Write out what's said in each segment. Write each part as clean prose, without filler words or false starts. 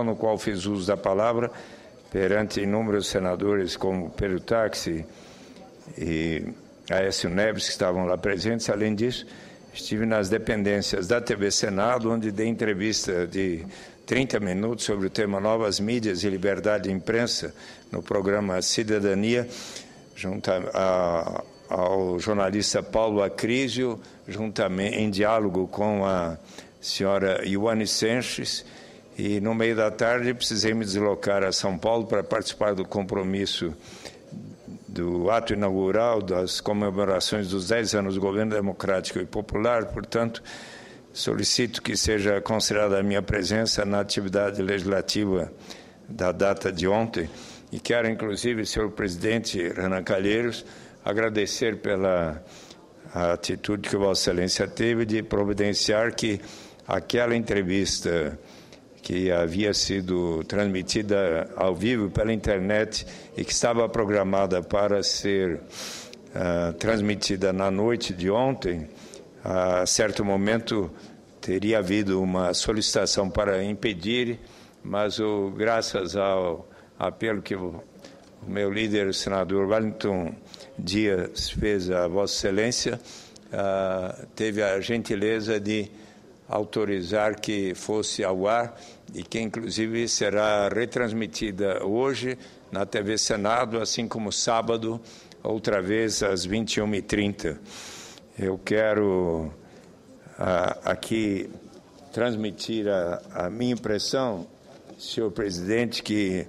no qual fiz uso da palavra perante inúmeros senadores como Pedro Táxi e Aécio Neves, que estavam lá presentes. Além disso, estive nas dependências da TV Senado, onde dei entrevista de 30 minutos sobre o tema Novas Mídias e Liberdade de Imprensa, no programa Cidadania, junto ao jornalista Paulo Acrísio, juntamente em diálogo com a senhora Ioane Sanches, e no meio da tarde precisei me deslocar a São Paulo para participar do compromisso do ato inaugural das comemorações dos 10 anos do governo democrático e popular. Portanto, solicito que seja considerada a minha presença na atividade legislativa da data de ontem, e quero, inclusive, senhor presidente Renan Calheiros, agradecer pela atitude que Vossa Excelência teve de providenciar que aquela entrevista que havia sido transmitida ao vivo pela internet e que estava programada para ser transmitida na noite de ontem, a certo momento teria havido uma solicitação para impedir, mas graças ao apelo que o meu líder, o senador Wellington Dias, fez a Vossa Excelência, teve a gentileza de autorizar que fosse ao ar e que, inclusive, será retransmitida hoje na TV Senado, assim como sábado, outra vez às 21h30. Eu quero aqui transmitir a minha impressão, senhor presidente, que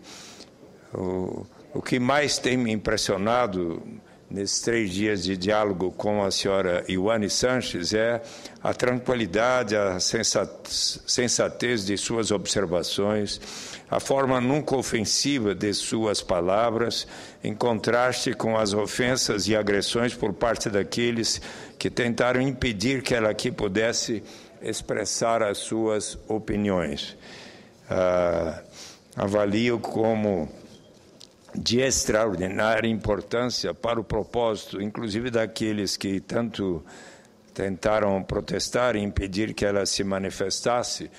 o que mais tem me impressionado nesses 3 dias de diálogo com a senhora Ioane Sanches é a tranquilidade, a sensatez de suas observações, a forma nunca ofensiva de suas palavras, em contraste com as ofensas e agressões por parte daqueles que tentaram impedir que ela aqui pudesse expressar as suas opiniões. Avalio como de extraordinária importância para o propósito, inclusive daqueles que tanto tentaram protestar e impedir que ela se manifestasse.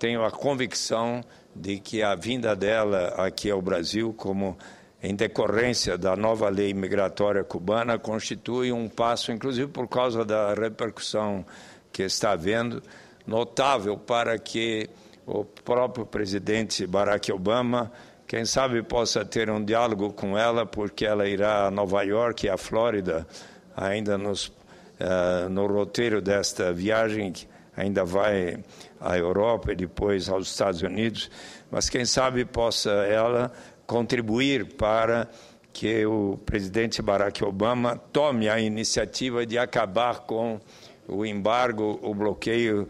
Tenho a convicção de que a vinda dela aqui ao Brasil, como em decorrência da nova lei migratória cubana, constitui um passo, inclusive por causa da repercussão que está havendo, notável para que o próprio presidente Barack Obama, quem sabe, possa ter um diálogo com ela, porque ela irá a Nova York e a Flórida, ainda no roteiro desta viagem, que ainda vai à Europa e depois aos Estados Unidos, mas quem sabe possa ela contribuir para que o presidente Barack Obama tome a iniciativa de acabar com o embargo, o bloqueio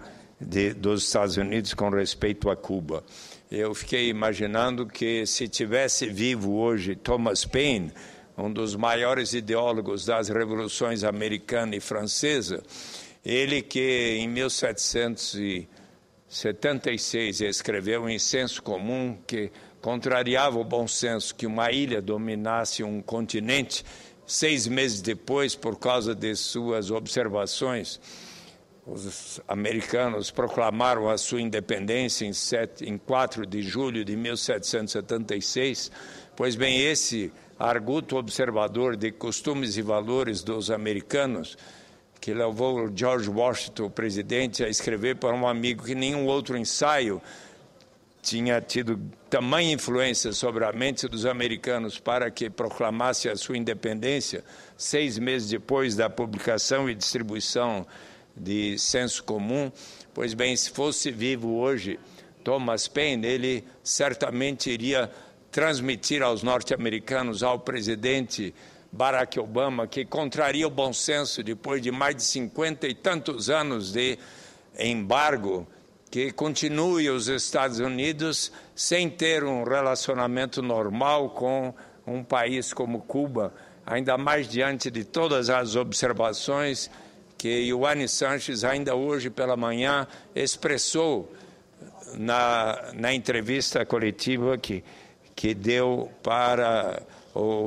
dos Estados Unidos com respeito a Cuba. Eu fiquei imaginando que, se tivesse vivo hoje Thomas Paine, um dos maiores ideólogos das revoluções americana e francesa, ele que em 1776 escreveu em Senso Comum, que contrariava o bom senso que uma ilha dominasse um continente. 6 meses depois, por causa de suas observações, os americanos proclamaram a sua independência em 4 de julho de 1776. Pois bem, esse arguto observador de costumes e valores dos americanos, que levou George Washington, o presidente, a escrever para um amigo que nenhum outro ensaio tinha tido tamanha influência sobre a mente dos americanos para que proclamasse a sua independência, 6 meses depois da publicação e distribuição de Senso Comum. Pois bem, se fosse vivo hoje Thomas Paine, ele certamente iria transmitir aos norte-americanos, ao presidente Barack Obama, que contraria o bom senso depois de mais de 50 e tantos anos de embargo, que continue os Estados Unidos sem ter um relacionamento normal com um país como Cuba, ainda mais diante de todas as observações que Ioane Sanches, ainda hoje pela manhã, expressou na entrevista coletiva que deu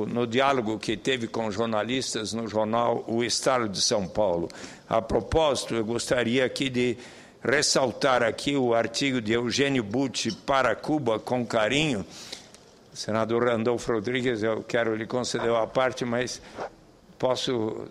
no diálogo que teve com jornalistas no jornal O Estado de São Paulo. A propósito, eu gostaria aqui de ressaltar aqui o artigo de Eugênio Butti para Cuba com carinho. Senador Randolfo Rodrigues, eu quero lhe conceder a parte, mas posso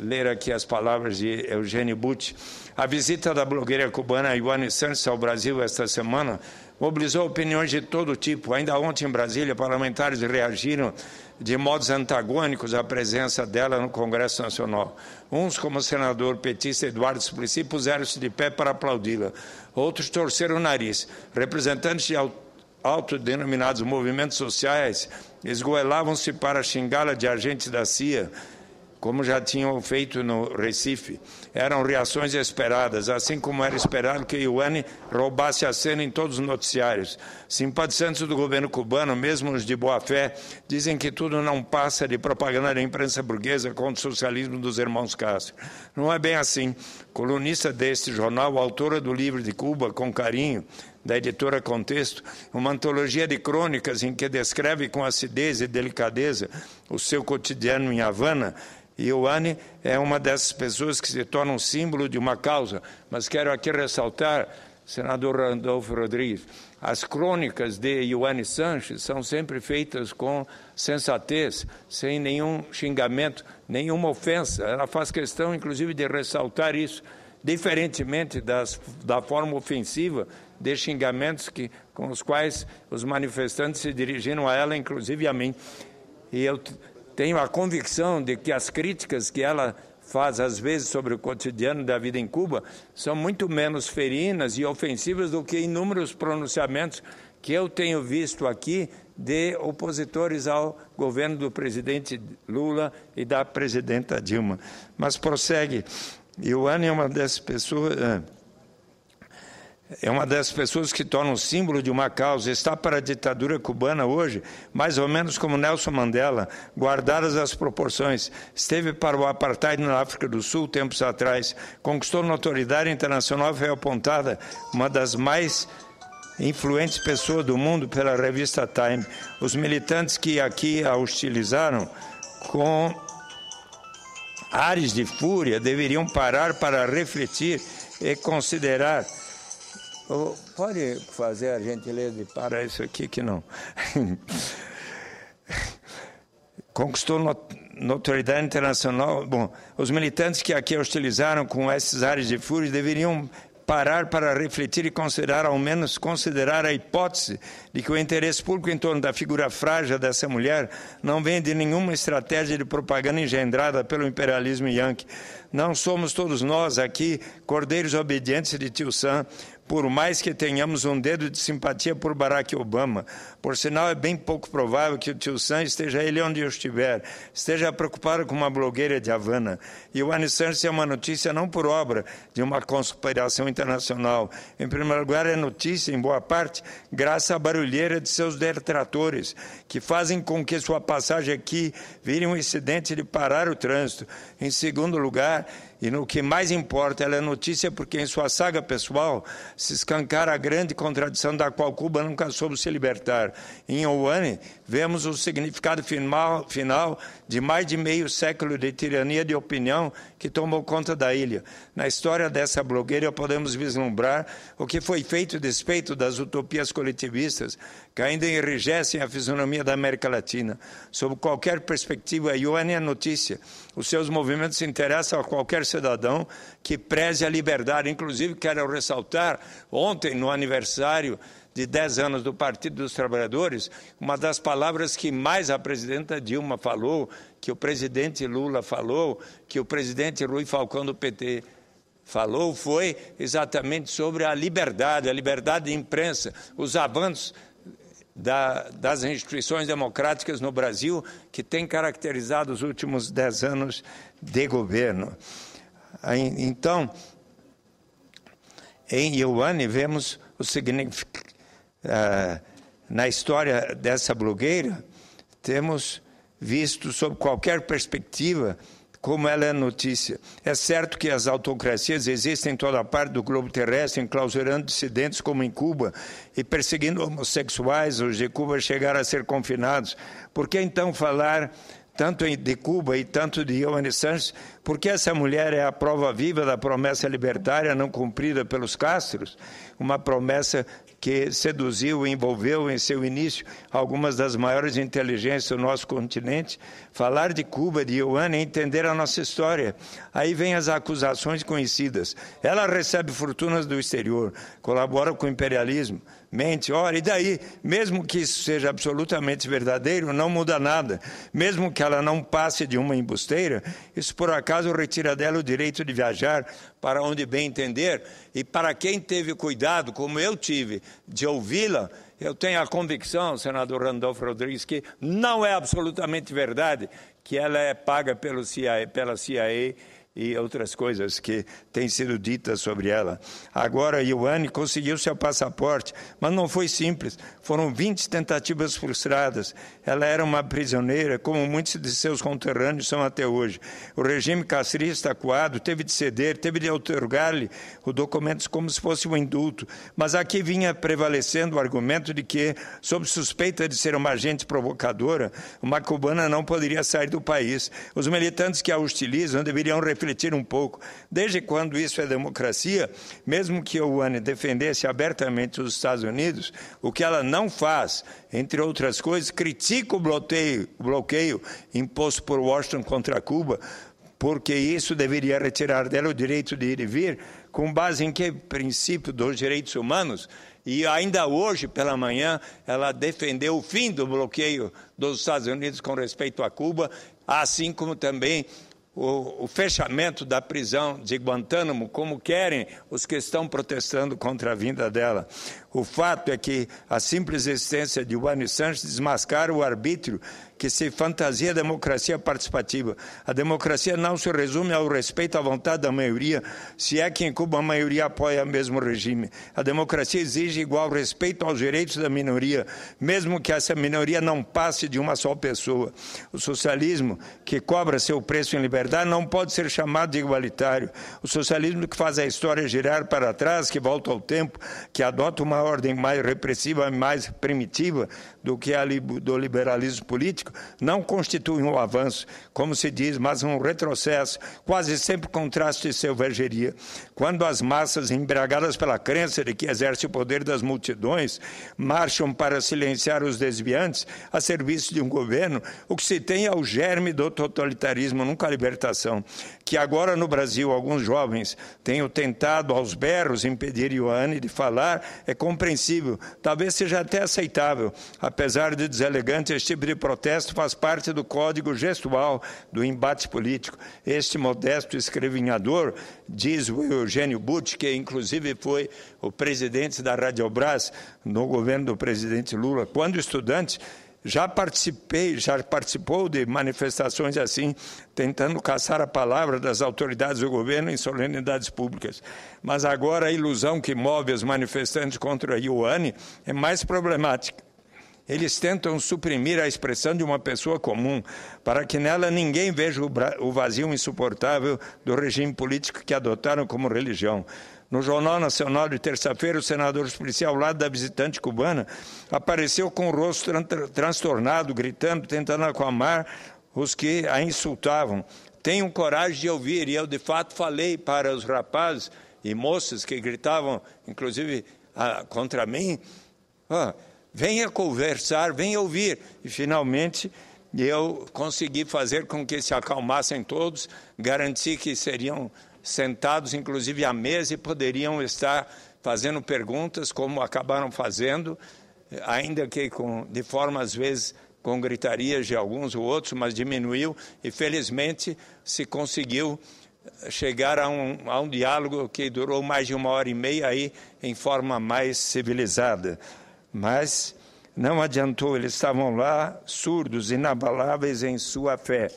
ler aqui as palavras de Eugênio Butti. A visita da blogueira cubana Ioane Sanches ao Brasil esta semana mobilizou opiniões de todo tipo. Ainda ontem, em Brasília, parlamentares reagiram de modos antagônicos à presença dela no Congresso Nacional. Uns, como o senador petista Eduardo Suplicy, puseram-se de pé para aplaudi-la. Outros torceram o nariz. Representantes de autodenominados movimentos sociais esgoelavam-se para xingá-la de agente da CIA, como já tinham feito no Recife. Eram reações esperadas, assim como era esperado que Ioane roubasse a cena em todos os noticiários. Simpatizantes do governo cubano, mesmo os de boa-fé, dizem que tudo não passa de propaganda da imprensa burguesa contra o socialismo dos irmãos Castro. Não é bem assim. Colunista deste jornal, autora do livro de Cuba, com carinho, da editora Contexto, uma antologia de crônicas em que descreve com acidez e delicadeza o seu cotidiano em Havana. Ioane é uma dessas pessoas que se tornam símbolo de uma causa. Mas quero aqui ressaltar, senador Randolfo Rodrigues, as crônicas de Ioane Sanches são sempre feitas com sensatez, sem nenhum xingamento, nenhuma ofensa. Ela faz questão, inclusive, de ressaltar isso, diferentemente da forma ofensiva de xingamentos com os quais os manifestantes se dirigiram a ela, inclusive a mim. E eu tenho a convicção de que as críticas que ela faz, às vezes, sobre o cotidiano da vida em Cuba, são muito menos ferinas e ofensivas do que inúmeros pronunciamentos que eu tenho visto aqui de opositores ao governo do presidente Lula e da presidenta Dilma. Mas prossegue. Ioane é uma dessas pessoas... É uma das pessoas que tornam símbolo de uma causa. Está para a ditadura cubana hoje, mais ou menos como Nelson Mandela, guardadas as proporções. Esteve para o apartheid na África do Sul tempos atrás, conquistou notoriedade internacional, foi apontada uma das mais influentes pessoas do mundo pela revista Time. Os militantes que aqui a hostilizaram com ares de fúria deveriam parar para refletir e considerar. Pode fazer a gentileza de parar isso aqui que não. Conquistou notoriedade internacional. Bom, os militantes que aqui hostilizaram com esses ares de fúria deveriam parar para refletir e considerar, ao menos considerar a hipótese de que o interesse público em torno da figura frágil dessa mulher não vem de nenhuma estratégia de propaganda engendrada pelo imperialismo yankee. Não somos todos nós aqui cordeiros obedientes de Tio Sam, por mais que tenhamos um dedo de simpatia por Barack Obama. Por sinal, é bem pouco provável que o Tio Sam, esteja ele onde eu estiver, esteja preocupado com uma blogueira de Havana. Ioane Sanches é uma notícia não por obra de uma conspiração internacional. Em primeiro lugar, é notícia, em boa parte, graças à barulheira de seus detratores, que fazem com que sua passagem aqui vire um incidente de parar o trânsito. Em segundo lugar, e no que mais importa, ela é notícia porque em sua saga pessoal se escancara a grande contradição da qual Cuba nunca soube se libertar. Em Ioane, vemos o significado final de mais de meio século de tirania de opinião que tomou conta da ilha. Na história dessa blogueira podemos vislumbrar o que foi feito a despeito das utopias coletivistas que ainda enrijecem a fisionomia da América Latina. Sob qualquer perspectiva, Ioane é notícia. Os seus movimentos interessam a qualquer cidadão que preze a liberdade. Inclusive, quero ressaltar, ontem, no aniversário de 10 anos do Partido dos Trabalhadores, uma das palavras que mais a presidenta Dilma falou, que o presidente Lula falou, que o presidente Rui Falcão do PT falou, foi exatamente sobre a liberdade de imprensa, os avanços das instituições democráticas no Brasil, que tem caracterizado os últimos 10 anos de governo. Então, em Ioane, vemos o significado. Na história dessa blogueira, temos visto, sob qualquer perspectiva, como ela é notícia. É certo que as autocracias existem em toda parte do globo terrestre, enclausurando dissidentes como em Cuba e perseguindo homossexuais. Os de Cuba chegaram a ser confinados. Por que então falar tanto de Cuba e tanto de Ioane Sanches, porque essa mulher é a prova viva da promessa libertária não cumprida pelos Castros, uma promessa que seduziu e envolveu em seu início algumas das maiores inteligências do nosso continente. Falar de Cuba, de Ioane, é entender a nossa história. Aí vem as acusações conhecidas. Ela recebe fortunas do exterior, colabora com o imperialismo, mente. Ora, e daí? Mesmo que isso seja absolutamente verdadeiro, não muda nada. Mesmo que ela não passe de uma embusteira, isso por acaso retira dela o direito de viajar para onde bem entender. E para quem teve cuidado, como eu tive, de ouvi-la, eu tenho a convicção, senador Randolfo Rodrigues, que não é absolutamente verdade que ela é paga pela CIA e outras coisas que têm sido ditas sobre ela. Agora, Ioane conseguiu seu passaporte, mas não foi simples. Foram 20 tentativas frustradas. Ela era uma prisioneira, como muitos de seus conterrâneos são até hoje. O regime castrista acuado teve de ceder, teve de outorgar-lhe o documento como se fosse um indulto. Mas aqui vinha prevalecendo o argumento de que, sob suspeita de ser uma agente provocadora, uma cubana não poderia sair do país. Os militantes que a hostilizam deveriam refletir um pouco. Desde quando isso é democracia, mesmo que Ioane defendesse abertamente os Estados Unidos, o que ela não faz, entre outras coisas, critica o bloqueio imposto por Washington contra Cuba, porque isso deveria retirar dela o direito de ir e vir, com base em que princípio dos direitos humanos? E ainda hoje, pela manhã, ela defendeu o fim do bloqueio dos Estados Unidos com respeito a Cuba, assim como também o fechamento da prisão de Guantánamo, como querem os que estão protestando contra a vinda dela. O fato é que a simples existência de Ioane Sanches desmascara o arbítrio que se fantasia a democracia participativa. A democracia não se resume ao respeito à vontade da maioria, se é que em Cuba a maioria apoia o mesmo regime. A democracia exige igual respeito aos direitos da minoria, mesmo que essa minoria não passe de uma só pessoa. O socialismo, que cobra seu preço em liberdade, não pode ser chamado de igualitário. O socialismo que faz a história girar para trás, que volta ao tempo, que adota uma ordem mais repressiva e mais primitiva do que a do liberalismo político, não constitui um avanço, como se diz, mas um retrocesso, quase sempre contraste de selvageria. Quando as massas, embriagadas pela crença de que exerce o poder das multidões, marcham para silenciar os desviantes a serviço de um governo, o que se tem é o germe do totalitarismo, nunca a libertação. Que agora no Brasil alguns jovens tenham tentado aos berros impedir Ioane de falar, é compreensível, talvez seja até aceitável. Apesar de deselegante, este tipo de protesto faz parte do código gestual do embate político. Este modesto escrevinhador, diz o Eugênio Butti, que inclusive foi o presidente da Radiobras no governo do presidente Lula, quando estudante, já participou de manifestações assim, tentando caçar a palavra das autoridades do governo em solenidades públicas. Mas agora a ilusão que move os manifestantes contra a Ioane é mais problemática. Eles tentam suprimir a expressão de uma pessoa comum, para que nela ninguém veja o vazio insuportável do regime político que adotaram como religião. No Jornal Nacional de terça-feira, o senador policial, ao lado da visitante cubana, apareceu com o rosto transtornado, gritando, tentando acalmar os que a insultavam. Tenham coragem de ouvir, e eu de fato falei para os rapazes e moças que gritavam, inclusive contra mim, venha conversar, venha ouvir. E finalmente eu consegui fazer com que se acalmassem todos, garanti que seriam sentados, inclusive à mesa, e poderiam estar fazendo perguntas, como acabaram fazendo, ainda que de forma, às vezes, com gritarias de alguns ou outros, mas diminuiu, e felizmente se conseguiu chegar a um diálogo que durou mais de 1h30 aí, em forma mais civilizada. Mas não adiantou, eles estavam lá, surdos, inabaláveis em sua fé.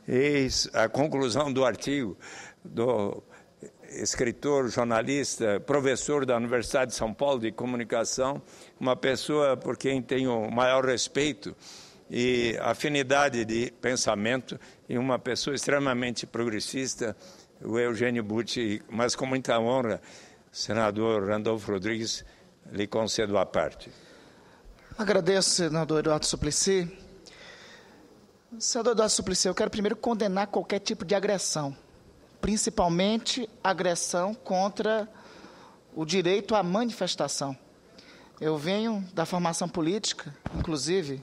Eis a conclusão do artigo do escritor, jornalista, professor da Universidade de São Paulo de Comunicação, uma pessoa por quem tenho maior respeito e afinidade de pensamento, e uma pessoa extremamente progressista, o Eugênio Butti, mas com muita honra, senador Randolfo Rodrigues, lhe concedo a parte. Agradeço, senador Eduardo Suplicy. Senador Eduardo Suplicy, eu quero primeiro condenar qualquer tipo de agressão, principalmente agressão contra o direito à manifestação. Eu venho da formação política, inclusive,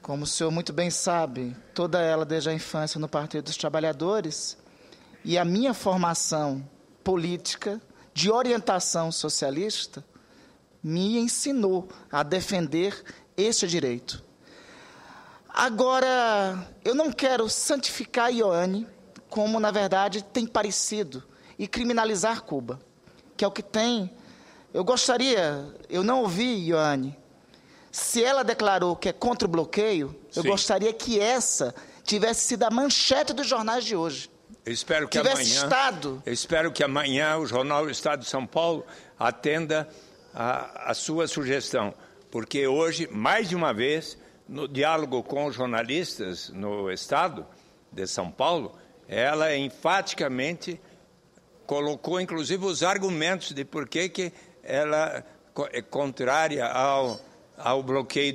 como o senhor muito bem sabe, toda ela desde a infância no Partido dos Trabalhadores, e a minha formação política de orientação socialista me ensinou a defender este direito. Agora, eu não quero santificar Ioane, como, na verdade, tem parecido, e criminalizar Cuba, que é o que tem. Eu não ouvi, Ioane, se ela declarou que é contra o bloqueio, eu gostaria que essa tivesse sido a manchete dos jornais de hoje. Eu espero que amanhã o jornal Estado de São Paulo atenda a sua sugestão, porque hoje, mais de uma vez, no diálogo com os jornalistas no Estado de São Paulo, ela enfaticamente colocou, inclusive, os argumentos de por que ela é contrária ao bloqueio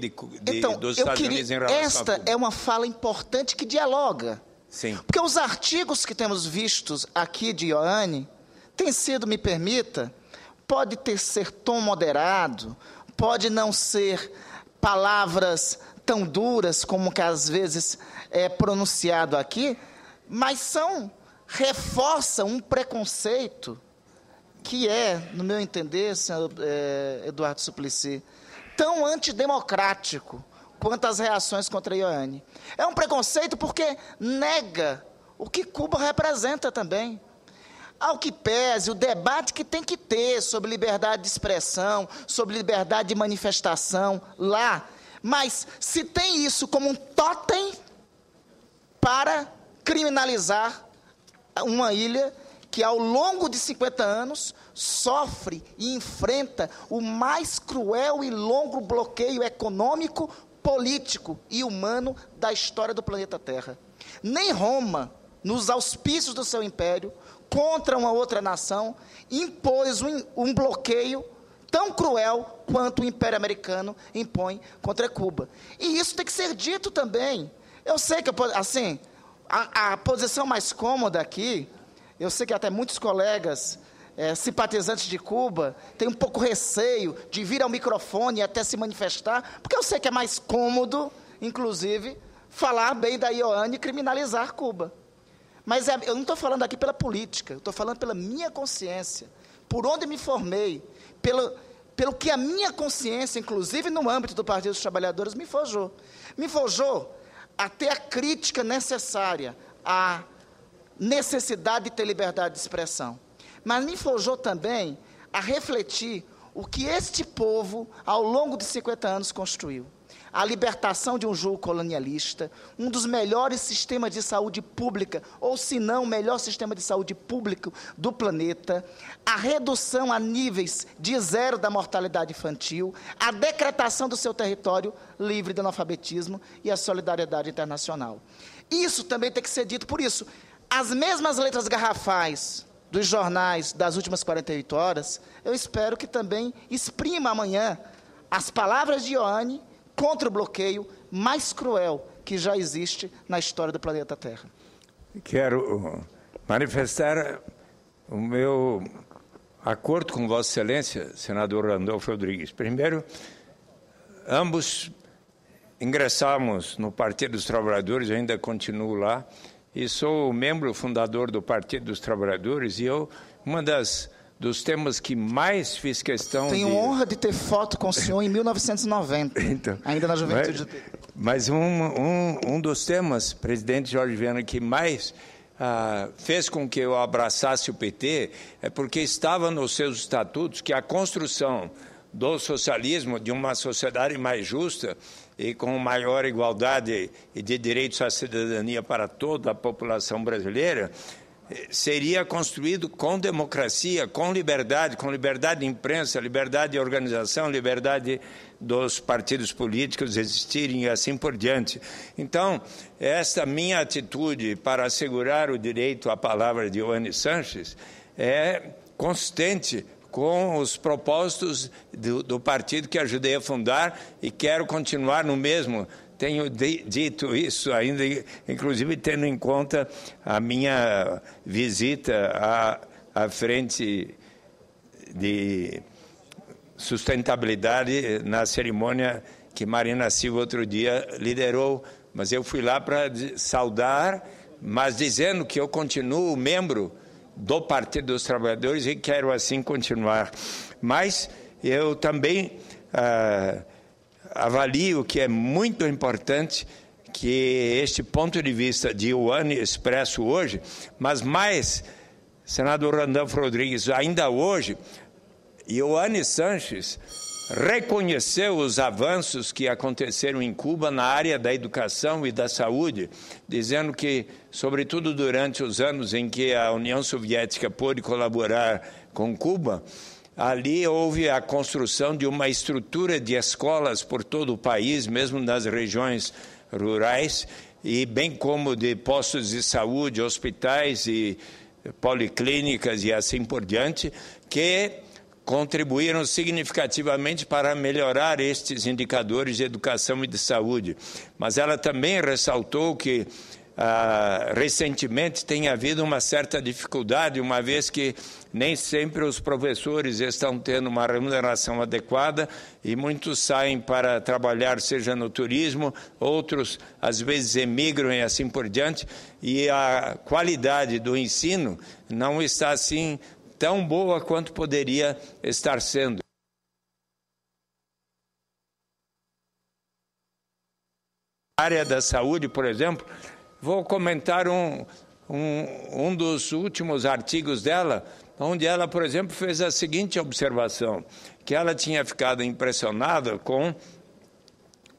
dos Estados Unidos em relação a Cuba. Esta é uma fala importante que dialoga. Sim. Porque os artigos que temos vistos aqui de Ioane têm sido, me permita, pode ser tom moderado, pode não ser palavras tão duras como que às vezes é pronunciado aqui, mas reforçam um preconceito que é, no meu entender, senhor Eduardo Suplicy, tão antidemocrático quanto as reações contra Ioane. É um preconceito porque nega o que Cuba representa também. Ao que pese o debate que tem que ter sobre liberdade de expressão, sobre liberdade de manifestação lá, mas se tem isso como um tótem para criminalizar uma ilha que, ao longo de 50 anos, sofre e enfrenta o mais cruel e longo bloqueio econômico, político e humano da história do planeta Terra. Nem Roma, nos auspícios do seu império, contra uma outra nação, impôs um bloqueio tão cruel quanto o Império Americano impõe contra Cuba. E isso tem que ser dito também. Eu sei que, assim, a posição mais cômoda aqui, eu sei que até muitos colegas simpatizantes de Cuba têm um pouco receio de vir ao microfone e até se manifestar, porque eu sei que é mais cômodo, inclusive, falar bem da Ioane e criminalizar Cuba. Mas eu não estou falando aqui pela política, eu estou falando pela minha consciência, por onde me formei, pelo que a minha consciência, inclusive no âmbito do Partido dos Trabalhadores, me forjou. Me forjou a ter a crítica necessária, a necessidade de ter liberdade de expressão. Mas me forjou também a refletir o que este povo, ao longo de 50 anos, construiu. A libertação de um jugo colonialista, um dos melhores sistemas de saúde pública, ou se não, o melhor sistema de saúde público do planeta, a redução a níveis de zero da mortalidade infantil, a decretação do seu território livre de analfabetismo e a solidariedade internacional. Isso também tem que ser dito. Por isso, as mesmas letras garrafais dos jornais das últimas 48 horas, eu espero que também exprima amanhã as palavras de Ioane contra o bloqueio mais cruel que já existe na história do planeta Terra. Quero manifestar o meu acordo com Vossa Excelência, senador Randolfo Rodrigues. Primeiro, ambos ingressamos no Partido dos Trabalhadores, eu ainda continuo lá, e sou membro fundador do Partido dos Trabalhadores, e dos temas que mais fiz questão Tenho honra de ter foto com o senhor em 1990, então, ainda na juventude. Mas um dos temas, presidente Jorge Viana, que mais fez com que eu abraçasse o PT, é porque estava nos seus estatutos que a construção do socialismo, de uma sociedade mais justa e com maior igualdade e de direitos à cidadania para toda a população brasileira, seria construído com democracia, com liberdade de imprensa, liberdade de organização, liberdade dos partidos políticos existirem e assim por diante. Então, esta minha atitude para assegurar o direito à palavra de Ioane Sanches é consistente com os propósitos do partido que ajudei a fundar e quero continuar no mesmo, tenho dito isso ainda, inclusive tendo em conta a minha visita à frente de sustentabilidade na cerimônia que Marina Silva outro dia liderou, mas eu fui lá para saudar, mas dizendo que eu continuo membro do Partido dos Trabalhadores e quero assim continuar. Mas eu também avalio que é muito importante que este ponto de vista de Ioane expresso hoje, mas mais, senador Randolfo Rodrigues, ainda hoje, Ioane Sanches reconheceu os avanços que aconteceram em Cuba na área da educação e da saúde, dizendo que, sobretudo durante os anos em que a União Soviética pôde colaborar com Cuba, ali houve a construção de uma estrutura de escolas por todo o país, mesmo nas regiões rurais, e bem como de postos de saúde, hospitais e policlínicas e assim por diante, que contribuíram significativamente para melhorar estes indicadores de educação e de saúde. Mas ela também ressaltou que recentemente tem havido uma certa dificuldade, uma vez que nem sempre os professores estão tendo uma remuneração adequada e muitos saem para trabalhar, seja no turismo, outros às vezes emigram e assim por diante, e a qualidade do ensino não está assim tão boa quanto poderia estar sendo. Na área da saúde, por exemplo, vou comentar um dos últimos artigos dela, onde ela, por exemplo, fez a seguinte observação, que ela tinha ficado impressionada com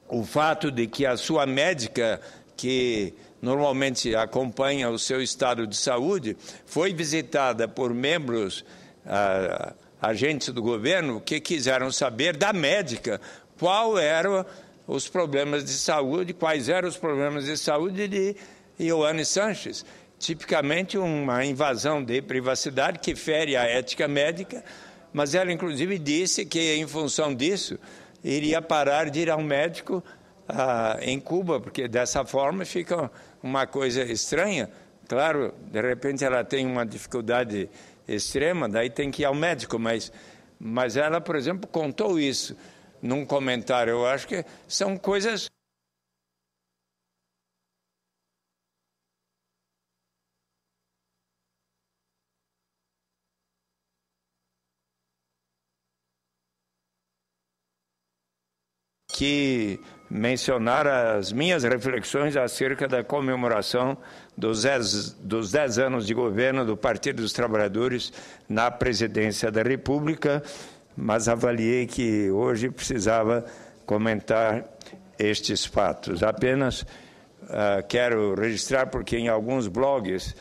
o fato de que a sua médica, que normalmente acompanha o seu estado de saúde, foi visitada por membros, agentes do governo, que quiseram saber da médica qual eram os problemas de saúde, quais eram os problemas de saúde de Ioane Sanches. Tipicamente uma invasão de privacidade que fere a ética médica, mas ela inclusive disse que em função disso iria parar de ir ao médico em Cuba, porque dessa forma fica uma coisa estranha. Claro, de repente ela tem uma dificuldade extrema, daí tem que ir ao médico, mas ela, por exemplo, contou isso num comentário. Eu acho que são coisas que mencionar as minhas reflexões acerca da comemoração dos 10 anos de governo do Partido dos Trabalhadores na presidência da República, mas avaliei que hoje precisava comentar estes fatos. Apenas quero registrar, porque em alguns blogs,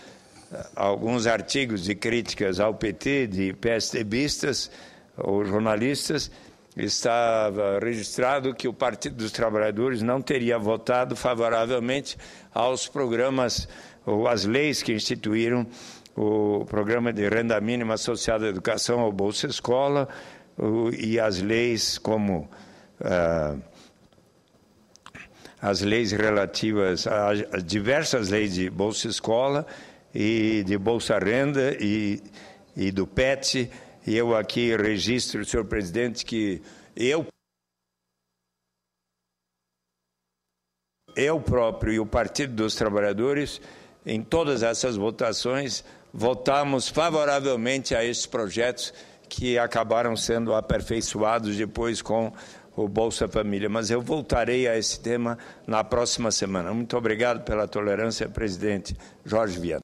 alguns artigos de críticas ao PT, de PSDBistas ou jornalistas, estava registrado que o Partido dos Trabalhadores não teria votado favoravelmente aos programas ou às leis que instituíram o programa de renda mínima associada à educação ou Bolsa Escola e as leis como as leis relativas a diversas leis de Bolsa Escola e de Bolsa Renda e do PET. E eu aqui registro, senhor presidente, que eu próprio e o Partido dos Trabalhadores, em todas essas votações, votamos favoravelmente a esses projetos que acabaram sendo aperfeiçoados depois com o Bolsa Família. Mas eu voltarei a esse tema na próxima semana. Muito obrigado pela tolerância, presidente Jorge Viana.